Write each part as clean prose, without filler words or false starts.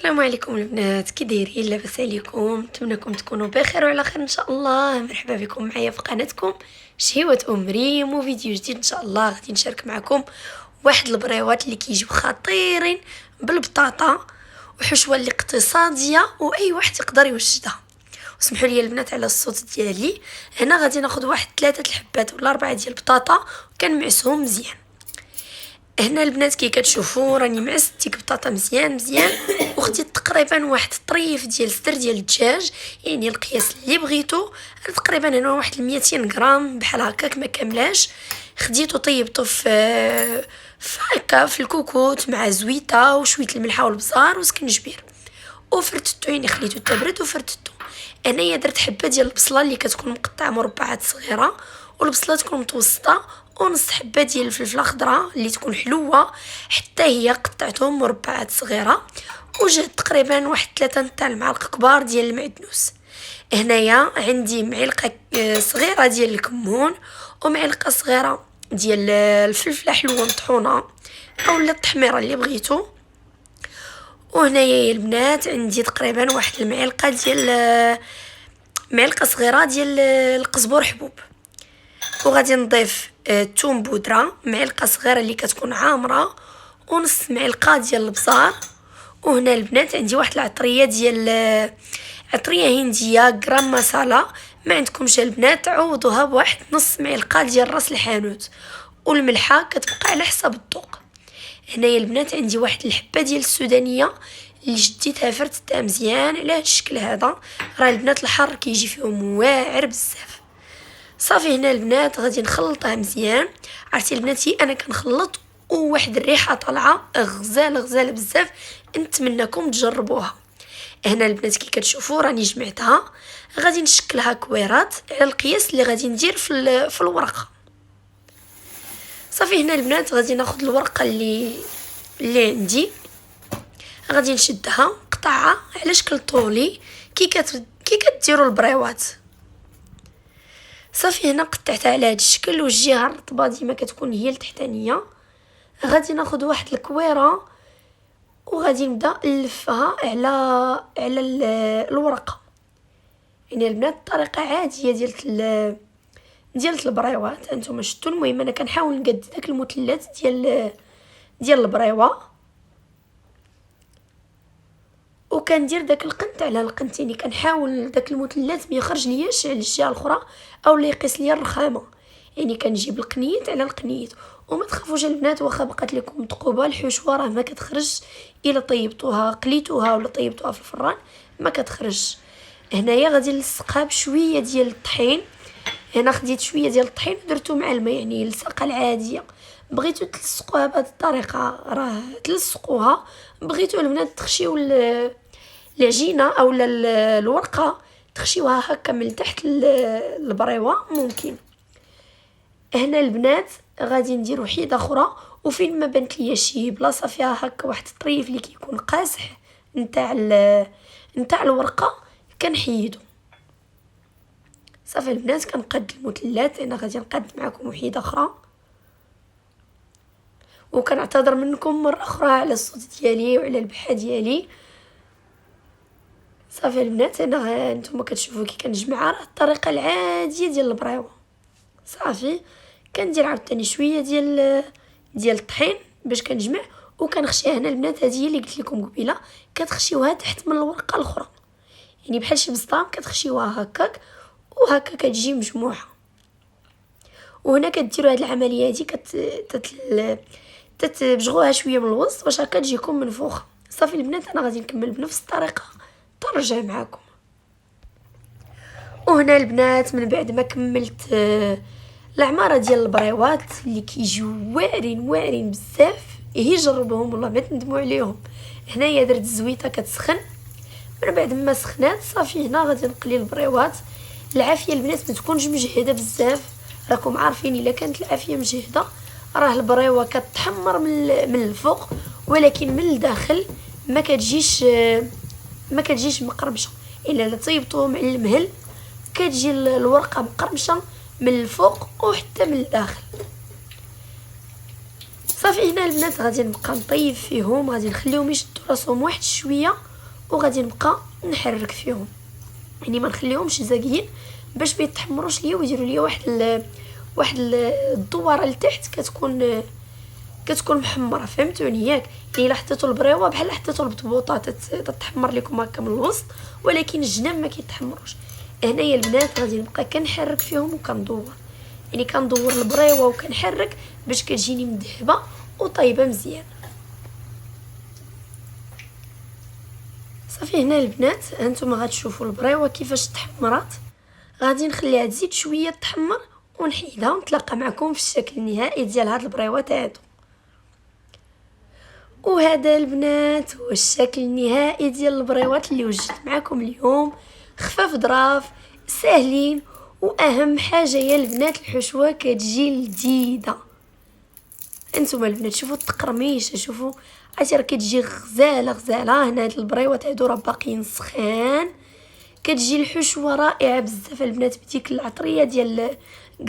السلام عليكم البنات، كي دايرين؟ لاباس عليكم؟ نتمنىكم تكونوا بخير وعلى خير ان شاء الله. مرحبا بكم معايا في قناتكم شهيوة ام ريم، وفيديو جديد ان شاء الله. غادي نشارك معكم واحد البريوات اللي كيجيو خطيرين بالبطاطا وحشوه اللي اقتصاديه واي واحد يقدر يوجدها. وسمحوا لي البنات على الصوت ديالي. هنا غادي ناخذ واحد 3 الحبات ولا 4 ديال البطاطا وكنمعسهم مزيان. هنا البنات كي كتشوفوا راني معست ديك بطاطا مزيان وخديت تقريبا واحد الطريف ديال صدر ديال الدجاج، يعني القياس اللي بغيتو. تقريبا هنا واحد 200 غرام بحال هكاك، ما كاملاش. خديته طيبته في هكا في الكوكوت مع زويته وشويه الملحه والبزار وسكنجبير، وفرتته يعني خليته تبرد وفرتته. انايا درت حبه ديال البصله اللي كتكون مقطعه مربعات صغيره، والبصله تكون متوسطه، ونص حبه ديال الفلفله الخضراء اللي تكون حلوه حتى هي قطعتهم مربعات صغيره. وجهد تقريبا واحد 3 تاع المعالق كبار ديال المعدنوس. هنايا عندي معلقه صغيره ديال الكمون، ومعلقه صغيره ديال الفلفله حلوه مطحونه اولا التحميره اللي بغيتو. وهنايا يا البنات عندي تقريبا واحد المعلقه ديال معلقه صغيره ديال القزبور حبوب. وغادي نضيف توم بودره معلقه صغيره اللي كتكون عامره، ونص معلقه ديال البزار. وهنا البنات عندي واحد العطريه ديال عطريه هنديه غرام مسالا. ما عندكمش البنات عوضوها بواحد نص معلقه ديال راس الحانوت، والملحه كتبقى على حسب الذوق. هنايا البنات عندي واحد الحبه ديال السودانيه اللي شديتها فرتها مزيان على هذا الشكل هذا. راه البنات الحر كيجي فيهم واعر بزاف. صافي هنا البنات غادي نخلطها مزيان. عرفتي البناتي انا كنخلط وواحد الريحه طالعه غزاله بزاف، نتمنىكم تجربوها. هنا البنات كي كتشوفوا راني جمعتها، غادي نشكلها كويرات على القياس اللي غادي ندير في الورقه. صافي هنا البنات غادي ناخذ الورقه اللي عندي، غادي نشدها قطعه على شكل طولي كي كديروا البريوات. صافي هنا قطعتها على هذا الشكل، والجهه الرطبه ديما كتكون هي التحتانيه. غادي ناخذ واحد الكويره وغادي نبدا نلفها على الورقه. يعني البنات الطريقه عاديه ديال البريوات انتم شفتوا. المهم انا كنحاول نقد داك المثلث ديال البريوه، وكندير داك القنت على القنت، يعني كنحاول داك المثلث ما يخرج لياش على الجهه الاخرى او لا يقيس ليا الرخامه. يعني كنجيب القنيت على القنيت. وما تخافوش البنات واخا بقات لكم ثقوبه، الحشوه راه ما كتخرج الا طيبتوها قليتوها ولا طيبتوها في الفران ما كتخرج. هنايا غادي نلصقها بشويه ديال الطحين. هنا خديت شويه ديال الطحين ودرتو مع الماء، يعني الصقه العاديه. بغيتو تلصقوها بهذه الطريقه راه تلصقوها، بغيتو البنات تخشيو العجينه او الورقه تخشيوها هكا من تحت البريوه ممكن. هنا البنات غادي ندير وحيده اخرى، وفين ما بانت ليا شي بلاصه فيها هكا واحد الطريف اللي كيكون قاصح نتاع الورقه كنحيدو. صافي البنات كنقاد المثلث. انا غادي نقاد معكم وحيده اخرى، وكنعتذر منكم مره اخرى على الصوت ديالي وعلى البحه ديالي. صافي البنات انا نتوما كتشوفوا كي كنجمع راه الطريقه العاديه ديال البريوه. صافي كندير عاوتاني شويه ديال الطحين باش كنجمع، وكنخشيها. هنا البنات هذه هي اللي قلت لكم قبيله، كتخشيوها تحت من الورقه الاخرى، يعني بحال شي بسطام كتخشيوها هكاك وهكا كتجي مجموعه. وهنا كديروا هذه العمليه هذه تتبجغوها شويه من الوسط باش هكا تجيكم منفوخه. صافي البنات انا غادي نكمل بنفس الطريقه ترجع معكم. وهنا البنات من بعد ما كملت العماره ديال البريوات اللي كيجيو واعرين بزاف، هي جربوهم والله ما تندموا عليهم. هنايا درت الزويته كتسخن. من بعد ما سخنات صافي هنا غادي نقلي البريوات. العافيه البنات ما تكونش مجهده بزاف، راكم عارفين الا كانت العافيه مجهده راه البريوه كتحمر من الفوق، ولكن من الداخل ما كتجيش مقرمشه. الا طيبتوهم على المهل كتجي الورقه مقرمشه من الفوق وحتى من الداخل. صافي هنا البنات غادي نبقى نطيب فيهم، غادي نخليهم يشدوا راسهم واحد شويه وغادي نبقى نحرك فيهم، يعني ما نخليهمش زاقين باش ما يتحمروش ليا ويديروا ليا واحد الدواره لتحت كتكون محمره، فهمتوني ياك؟ يعني الا حطيتو البريوه بحال حطيتو البطبوطه تتحمر لكم هكا من الوسط، ولكن الجناب ما كيتحمروش. هنايا البنات غادي نبقى كنحرك فيهم وكندور، يعني كندور البريوه وكنحرك باش كتجيني مذهبه وطيبه مزيان. صافي هنا البنات هانتوما غتشوفوا البريوه كيفاش تحمرات. غادي نخليها تزيد شويه تحمر ونحيدها ونتلاقى معكم في الشكل النهائي ديال هاد البريوات هادو. وهذا البنات هو الشكل النهائي ديال البريوات اللي وجدت معكم اليوم، خفاف ظراف ساهلين، واهم حاجه يا البنات الحشوه كتجي لذيذه. انتم البنات شوفوا التقرميشه، شوفوا عاد راه كتجي غزاله. هنا هاد البريوات هادو راه باقيين سخان، كتجي الحشوه رائعه بزاف البنات بديك العطريه ديال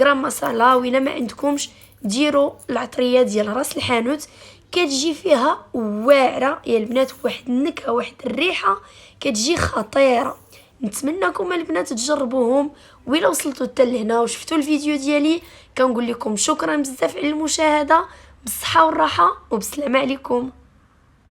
غرام مسالا. وإلا ما عندكمش ديروا العطريه ديال راس الحانوت، كتجي فيها واعره يا البنات، واحد النكهه واحد الريحه كتجي خطيره. نتمنىكم البنات تجربوهم. وإلا وصلتوا حتى لهنا وشفتوا الفيديو ديالي كنقول لكم شكرا بزاف على المشاهده، بالصحه والراحه وبسلامه عليكم.